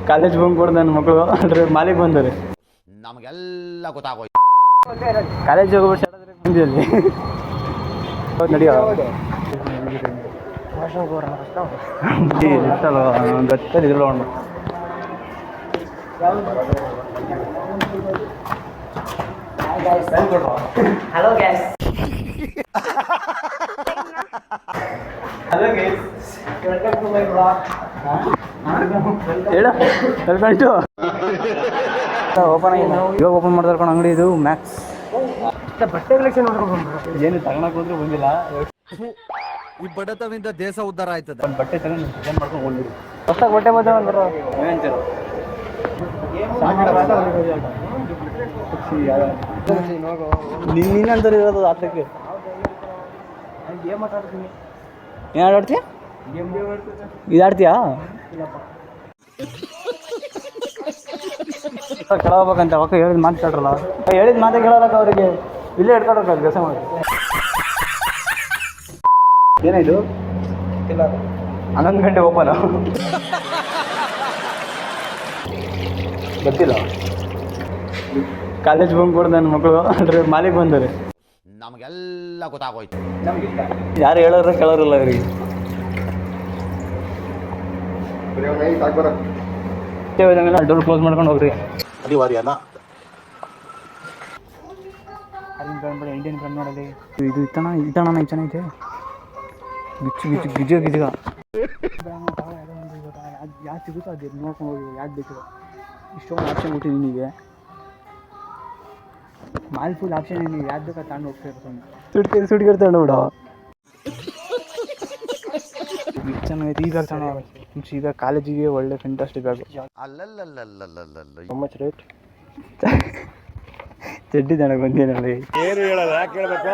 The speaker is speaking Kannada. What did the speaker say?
ಕಾಲೇಜ್ ಬಂಕ್ ಕೊಡ್ದು ನನ್ನ ಮಕ್ಕಳು ಅಲ್ರಿ ಮಾಲಿಗೆ ಬಂದರೆ ನಮಗೆಲ್ಲ ಗೊತ್ತಾಗೋಯ್ತು. ಕಾಲೇಜ್ ಹೋಗ್ಬಿಟ್ಟು ಬಂದಿಲ್ಲಿ ನಡಿಯೋ ಗೊತ್ತಿಲ್ಲ Hello guys. Hello guys, Welcome to my vlog. ಹೇಳು ವೆಲ್ಕಮ್ ಟು ಓಪನ್ ಆಗಿದೆ. ಇವಾಗ ಓಪನ್ ಮಾಡ್ತಾರೆ ಕಣ ಅಂಗಡಿ ಇದು ಮ್ಯಾಕ್ಸ್. ಬಟ್ಟೆ ಕಲೆಕ್ಷನ್ ನೋಡ್ಕೊಂಡು ಏನು ತಗೊಳಕ್ ಹೋದ್ರೆ ಬಂದಿಲ್ಲ. ಈ ಬಡತನದಿಂದ ದೇಶ ಉದ್ಧಾರ ಆಯ್ತದ. ಒಂದು ಬಟ್ಟೆ ತಗೊಂಡು ಏನು ಮಾಡ್ಕೊಂಡು ಹೋಗ್ಬಿಡಿ. ಹೊಸ್ದಾಗಿ ಬಟ್ಟೆ ಬಂದವರು ಏನ್ಚರು ನೀನಂತಾರೆ ಇರೋದು ಆಟಕ್ಕೆ. ಗೇಮ್ ಆಟಾಡ್ತೀನಿ. ಏನು ಆಟಾಡ್ತೀಯ? ಗೇಮ್ ಇದು ಆಡ್ತೀಯಾ? ಕೇಳಬೇಕಂತ ಅವಾಗ ಹೇಳಿದ ಮಾತು ಕೇಳ್ರಲ್ಲ, ಹೇಳಿದ ಮಾತೇ ಕೇಳೋಲಕ್ಕ ಅವರಿಗೆ. ಇಲ್ಲೇ ಇಟ್ಕೊಡೋಕೆ ಕೆಲಸ ಮಾಡಿ. ಏನಾಯ್ತು? 11 ಗಂಟೆ ಓಪನ್ ಗೊತ್ತಿಲ್ಲ. ಕಾಲೇಜ್ ಬಂಕ್ ಕೊಡ್ದು ನನ್ನ ಮಕ್ಕಳು ಅಲ್ರಿ ಮಾಲಿಗೆ ಬಂದರೆ ನಮಗೆಲ್ಲ ಗೊತ್ತಾಗೋಯ್ತು. ಯಾರು ಹೇಳೋರು ಕೇಳೋರಿಲ್ಲ ಇವರಿಗೆ. ಡೋರ್ ಕ್ಲೋಸ್ ಮಾಡ್ಕೊಂಡು ಹೋಗ್ರಿ. ಅನಿವಾರ್ಯನಾ? ಅಲ್ಲಿಂದ ಬಂದ್ಬಿಡಿ. ಇಂಡಿಯನ್ ಬ್ರ್ಯಾಂಡ್ ನೋಡಲಿ. ಇದು ಇತ್ತಣ ಈ ಚೆನ್ನಾಗಿದೆ. ಗಿಜ್ಜ ಗಿಜ್ಜ ಯಾವ್ದು ಸಿಗುತ್ತೋ ಅದು ನೋಡ್ಕೊಂಡು ಹೋಗಿ. ಯಾವ್ದು ಬೇಕಿಲ್ಲ ಇಷ್ಟೊಂದು ಆಪ್ಷನ್ ಕೊಟ್ಟಿದ್ದೀನಿ ನಿನಗೆ. ಮಾಲ್ ಫುಲ್ ಆಪ್ಷನ್ ನಿನಗೆ ಯಾವ್ದು ಬೇಕಾ ತಗೊಂಡು ಹೋಗ್ತಾ ಸುಡ್ಗಿರ್ ತಗೊಂಡು ಬಿಡ. ಚೆನ್ನಾಗೈತೆ. ಈ ಬ್ಯಾಗ್ ತಗೊಂಡು ಸೀದಾ ಕಾಲೇಜಿಗೆ ಒಳ್ಳೆ ಫ್ಯಾಂಟಾಸ್ಟಿಕ್ ಬ್ಯಾಗು. ಮಚ್ ರೇಟ್ ಚಡ್ಡಿ ತಗೊಂಡು ಬಂದೇನಲ್ಲಿ ಏನು ಹೇಳೋದು ಯಾಕೆ ಹೇಳ್ಬೇಕು.